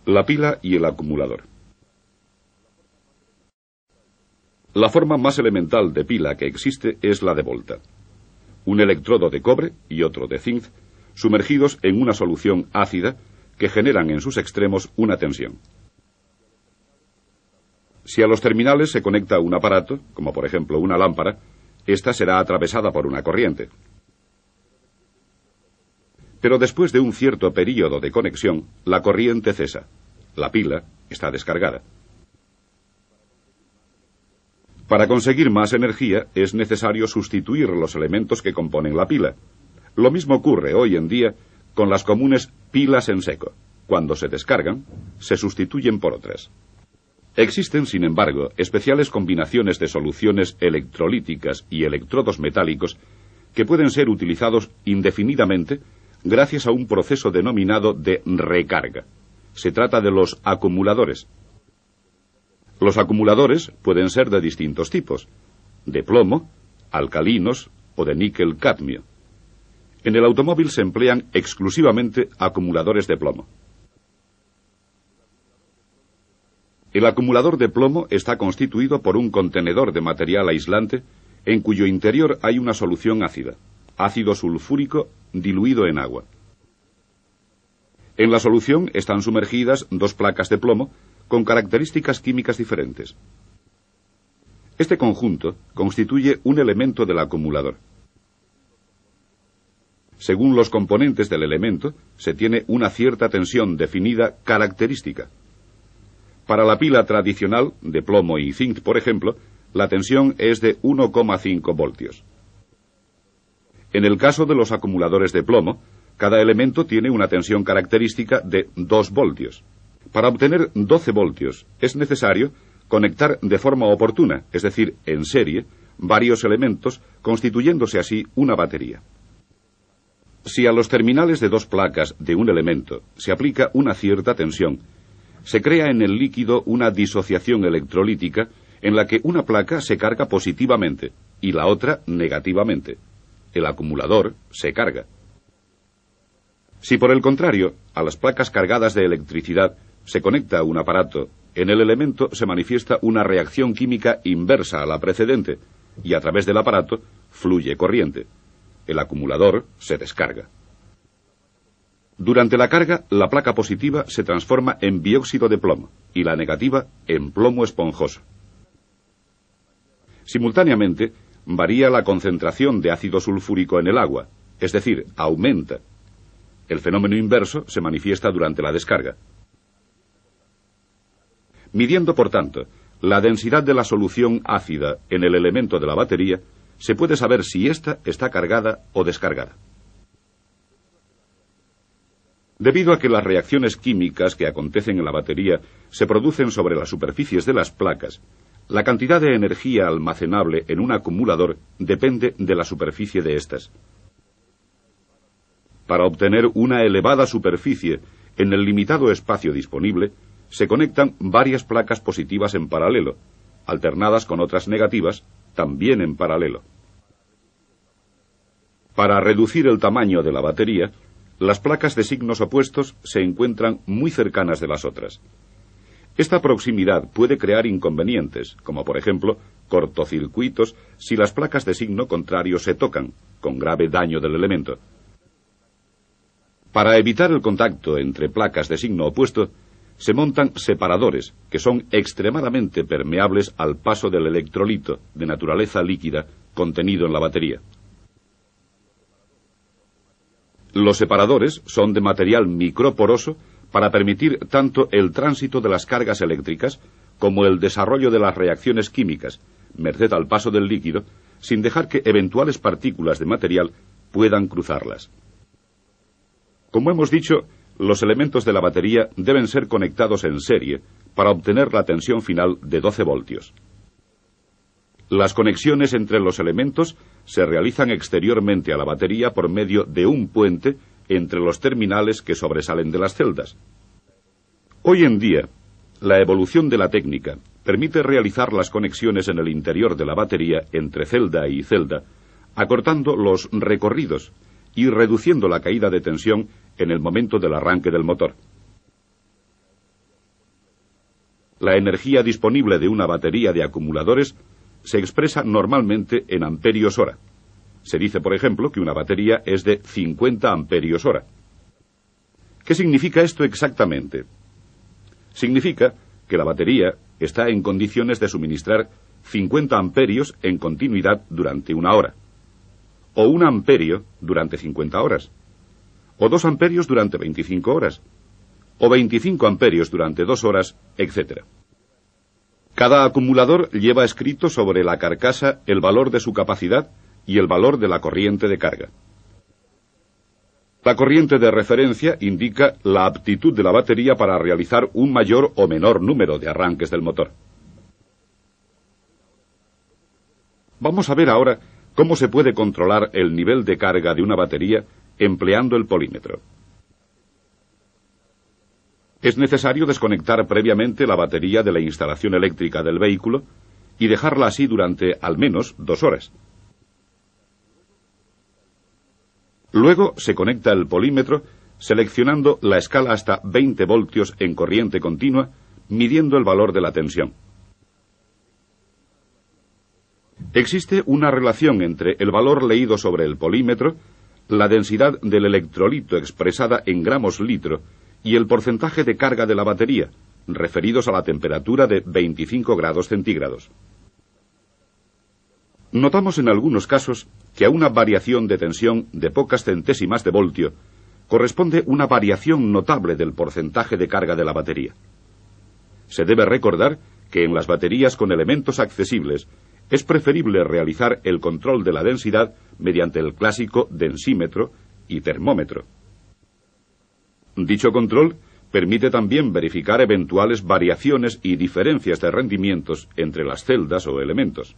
La pila y el acumulador. La forma más elemental de pila que existe es la de Volta. Un electrodo de cobre y otro de zinc sumergidos en una solución ácida que generan en sus extremos una tensión. Si a los terminales se conecta un aparato, como por ejemplo una lámpara, ésta será atravesada por una corriente. Pero después de un cierto período de conexión, la corriente cesa. La pila está descargada. Para conseguir más energía es necesario sustituir los elementos que componen la pila. Lo mismo ocurre hoy en día con las comunes pilas en seco. Cuando se descargan, se sustituyen por otras. Existen, sin embargo, especiales combinaciones de soluciones electrolíticas y electrodos metálicos que pueden ser utilizados indefinidamente gracias a un proceso denominado de recarga. Se trata de los acumuladores. Los acumuladores pueden ser de distintos tipos, de plomo, alcalinos o de níquel-cadmio. En el automóvil se emplean exclusivamente acumuladores de plomo. El acumulador de plomo está constituido por un contenedor de material aislante en cuyo interior hay una solución ácida, ácido sulfúrico diluido en agua. En la solución están sumergidas dos placas de plomo con características químicas diferentes. Este conjunto constituye un elemento del acumulador. Según los componentes del elemento, se tiene una cierta tensión definida característica. Para la pila tradicional, de plomo y zinc, por ejemplo, la tensión es de 1,5 voltios. En el caso de los acumuladores de plomo, cada elemento tiene una tensión característica de 2 voltios. Para obtener 12 voltios es necesario conectar de forma oportuna, es decir, en serie, varios elementos, constituyéndose así una batería. Si a los terminales de dos placas de un elemento se aplica una cierta tensión, se crea en el líquido una disociación electrolítica en la que una placa se carga positivamente y la otra negativamente. El acumulador se carga. Si por el contrario, a las placas cargadas de electricidad se conecta un aparato, en el elemento se manifiesta una reacción química inversa a la precedente y a través del aparato fluye corriente. El acumulador se descarga. Durante la carga, la placa positiva se transforma en dióxido de plomo y la negativa en plomo esponjoso. Simultáneamente, varía la concentración de ácido sulfúrico en el agua, es decir, aumenta. El fenómeno inverso se manifiesta durante la descarga. Midiendo, por tanto, la densidad de la solución ácida en el elemento de la batería, se puede saber si ésta está cargada o descargada. Debido a que las reacciones químicas que acontecen en la batería se producen sobre las superficies de las placas, la cantidad de energía almacenable en un acumulador depende de la superficie de estas. Para obtener una elevada superficie en el limitado espacio disponible, se conectan varias placas positivas en paralelo, alternadas con otras negativas, también en paralelo. Para reducir el tamaño de la batería, las placas de signos opuestos se encuentran muy cercanas de las otras. Esta proximidad puede crear inconvenientes, como por ejemplo cortocircuitos si las placas de signo contrario se tocan, con grave daño del elemento. Para evitar el contacto entre placas de signo opuesto, se montan separadores que son extremadamente permeables al paso del electrolito de naturaleza líquida contenido en la batería. Los separadores son de material microporoso para permitir tanto el tránsito de las cargas eléctricas como el desarrollo de las reacciones químicas, merced al paso del líquido, sin dejar que eventuales partículas de material puedan cruzarlas. Como hemos dicho, los elementos de la batería deben ser conectados en serie para obtener la tensión final de 12 voltios. Las conexiones entre los elementos se realizan exteriormente a la batería por medio de un puente entre los terminales que sobresalen de las celdas. Hoy en día, la evolución de la técnica permite realizar las conexiones en el interior de la batería entre celda y celda, acortando los recorridos y reduciendo la caída de tensión en el momento del arranque del motor. la energía disponible de una batería de acumuladores se expresa normalmente en amperios hora. Se dice, por ejemplo, que una batería es de 50 amperios hora. ¿Qué significa esto exactamente? Significa que la batería está en condiciones de suministrar 50 amperios en continuidad durante una hora, o 1 amperio durante 50 horas, o 2 amperios durante 25 horas, o 25 amperios durante 2 horas, etc. Cada acumulador lleva escrito sobre la carcasa el valor de su capacidad y el valor de la corriente de carga. La corriente de referencia indica la aptitud de la batería para realizar un mayor o menor número de arranques del motor. Vamos a ver ahora cómo se puede controlar el nivel de carga de una batería empleando el polímetro. Es necesario desconectar previamente la batería de la instalación eléctrica del vehículo y dejarla así durante al menos 2 horas. Luego se conecta el polímetro seleccionando la escala hasta 20 voltios en corriente continua, midiendo el valor de la tensión. Existe una relación entre el valor leído sobre el polímetro, la densidad del electrolito expresada en gramos litro y el porcentaje de carga de la batería, referidos a la temperatura de 25 grados centígrados. Notamos en algunos casos que a una variación de tensión de pocas centésimas de voltio corresponde una variación notable del porcentaje de carga de la batería. Se debe recordar que en las baterías con elementos accesibles es preferible realizar el control de la densidad mediante el clásico densímetro y termómetro. Dicho control permite también verificar eventuales variaciones y diferencias de rendimientos entre las celdas o elementos.